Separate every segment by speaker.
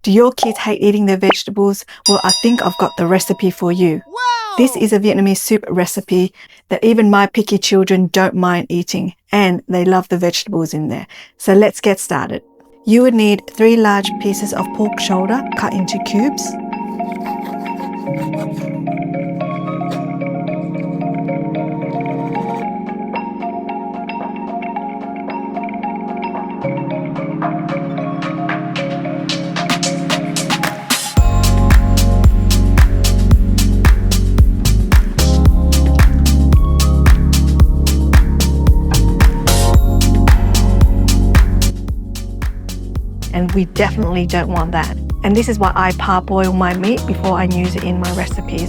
Speaker 1: Do your kids hate eating their vegetables? Well, I think I've got the recipe for you.
Speaker 2: Wow!
Speaker 1: This is a Vietnamese soup recipe that even my picky children don't mind eating, and they love the vegetables in there. So let's get started. You would need 3 large pieces of pork shoulder cut into cubes. And we definitely don't want that. And this is why I parboil my meat before I use it in my recipes.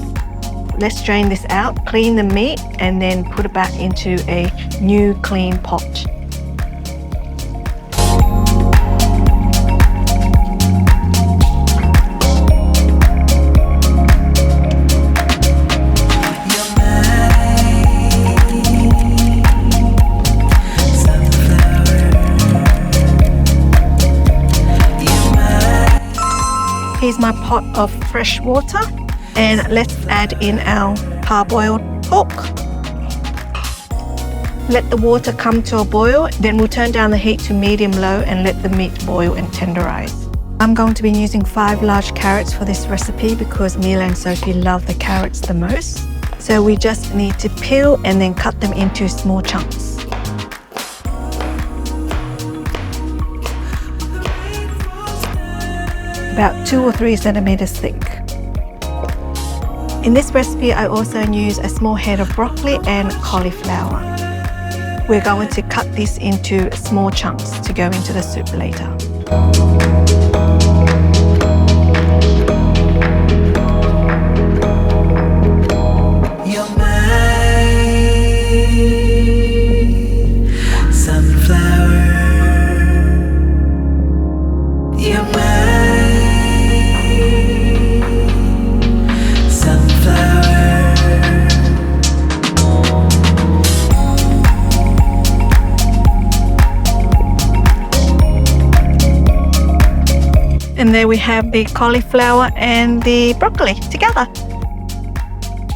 Speaker 1: Let's drain this out, clean the meat, and then put it back into a new clean pot. Here's my pot of fresh water, and let's add in our parboiled pork. Let the water come to a boil, then we'll turn down the heat to medium-low and let the meat boil and tenderize. I'm going to be using 5 large carrots for this recipe because Mila and Sophie love the carrots the most. So we just need to peel and then cut them into small chunks. About 2 or 3 centimeters thick. In this recipe, I also use a small head of broccoli and cauliflower. We're going to cut this into small chunks to go into the soup later. And there we have the cauliflower and the broccoli together.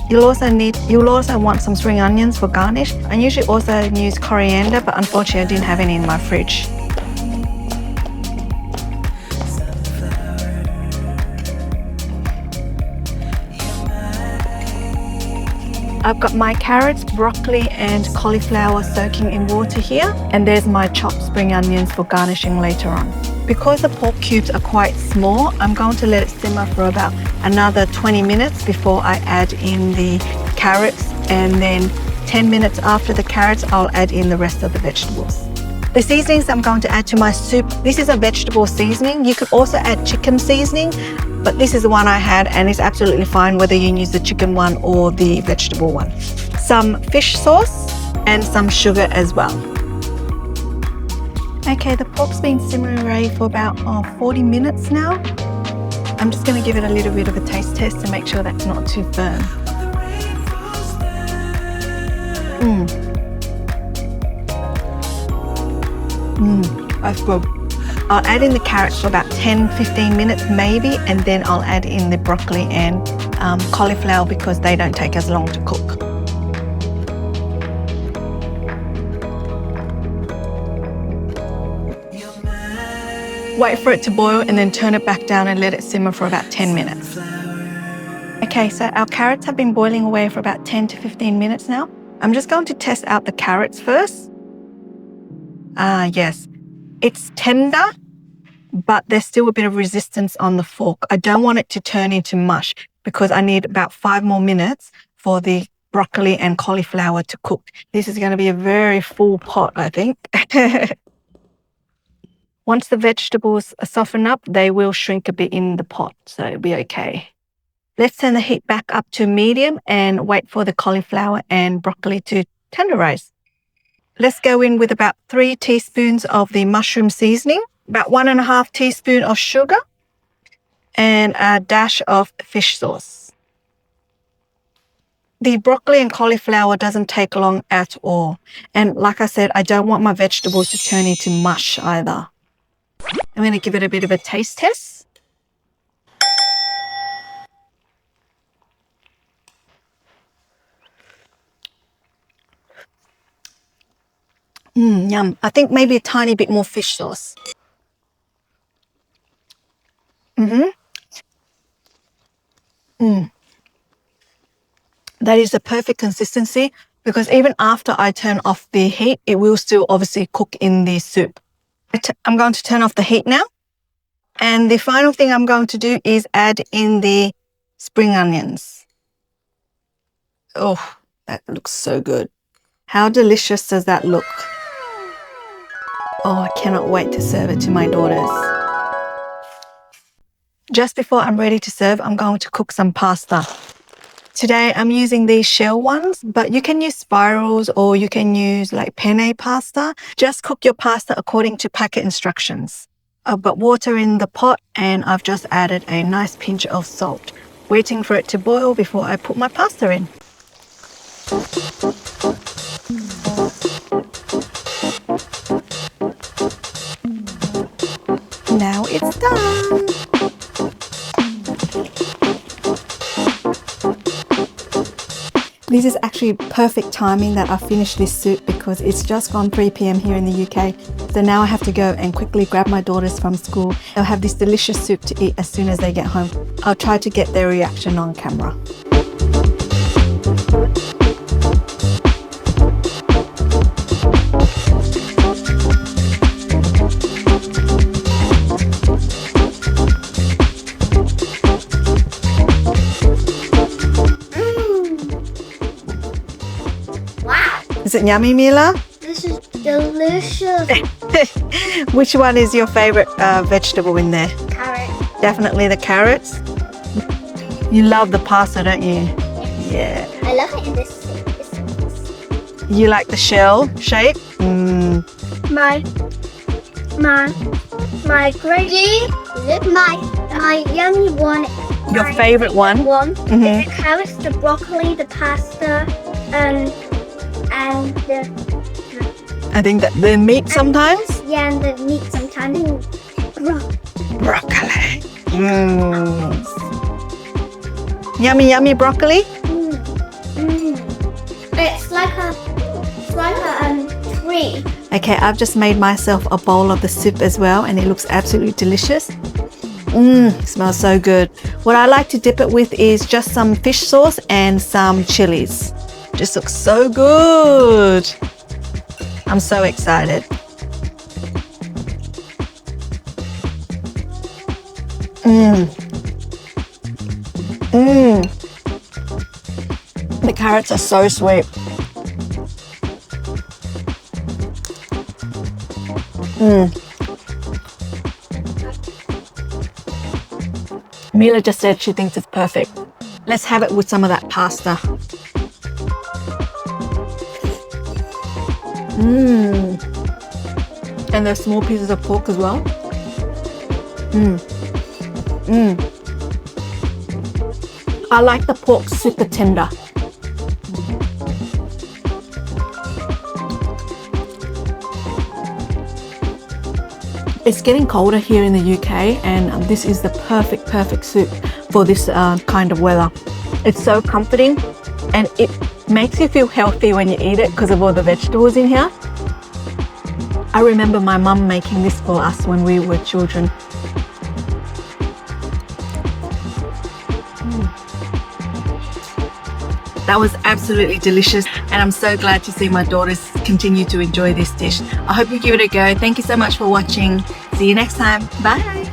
Speaker 1: You'll also want some spring onions for garnish. I usually also use coriander, but unfortunately I didn't have any in my fridge. I've got my carrots, broccoli and cauliflower soaking in water here, and there's my chopped spring onions for garnishing later on. Because the pork cubes are quite small, I'm going to let it simmer for about another 20 minutes before I add in the carrots, and then 10 minutes after the carrots, I'll add in the rest of the vegetables. The seasonings I'm going to add to my soup, this is a vegetable seasoning. You could also add chicken seasoning, but this is the one I had and it's absolutely fine whether you use the chicken one or the vegetable one. Some fish sauce and some sugar as well. Okay, the pork's been simmering away for about 40 minutes now. I'm just going to give it a little bit of a taste test to make sure that's not too firm. That's good. I'll add in the carrots for about 10-15 minutes maybe, and then I'll add in the broccoli and cauliflower because they don't take as long to cook. Wait for it to boil and then turn it back down and let it simmer for about 10 minutes. Okay, so our carrots have been boiling away for about 10 to 15 minutes now. I'm just going to test out the carrots first. Yes, it's tender, but there's still a bit of resistance on the fork. I don't want it to turn into mush because I need about 5 more minutes for the broccoli and cauliflower to cook. This is going to be a very full pot, I think. Once the vegetables soften up, they will shrink a bit in the pot, so it'll be okay. Let's turn the heat back up to medium and wait for the cauliflower and broccoli to tenderize. Let's go in with about 3 teaspoons of the mushroom seasoning, about 1.5 teaspoons of sugar, and a dash of fish sauce. The broccoli and cauliflower doesn't take long at all. And like I said, I don't want my vegetables to turn into mush either. I'm going to give it a bit of a taste test. Yum. I think maybe a tiny bit more fish sauce. That is the perfect consistency because even after I turn off the heat, it will still obviously cook in the soup. I'm going to turn off the heat now. And the final thing I'm going to do is add in the spring onions. Oh, that looks so good. How delicious does that look? Oh, I cannot wait to serve it to my daughters. Just before I'm ready to serve, I'm going to cook some pasta. Today I'm using these shell ones, but you can use spirals or you can use like penne pasta. Just cook your pasta according to packet instructions. I've got water in the pot and I've just added a nice pinch of salt, waiting for it to boil before I put my pasta in. Now it's done. This is actually perfect timing that I finished this soup because it's just gone 3 p.m. here in the UK. So now I have to go and quickly grab my daughters from school. They'll have this delicious soup to eat as soon as they get home. I'll try to get their reaction on camera. Is it yummy, Mila?
Speaker 2: This is delicious.
Speaker 1: Which one is your favorite vegetable in there?
Speaker 2: Carrot.
Speaker 1: Definitely the carrots. You love the pasta, don't you? Yeah.
Speaker 2: I love it in this.
Speaker 1: You like the shell shape?
Speaker 2: My gravy. My yummy one.
Speaker 1: Your favorite one?
Speaker 2: Is the carrots, the broccoli, the pasta, and the
Speaker 1: I think that the meat sometimes?
Speaker 2: and the meat sometimes.
Speaker 1: Broccoli. Yummy, yummy broccoli.
Speaker 2: It's like a tree.
Speaker 1: Okay, I've just made myself a bowl of the soup as well and it looks absolutely delicious. It smells so good. What I like to dip it with is just some fish sauce and some chilies. Just looks so good. I'm so excited. The carrots are so sweet. Mila just said she thinks it's perfect. Let's have it with some of that pasta. And there's small pieces of pork as well. I like the pork super tender. It's getting colder here in the UK and this is the perfect soup for this kind of weather. It's so comforting and it makes you feel healthy when you eat it because of all the vegetables in here. I remember my mum making this for us when we were children. That was absolutely delicious and I'm so glad to see my daughters continue to enjoy this dish. I hope you give it a go. Thank you so much for watching. See you next time. Bye.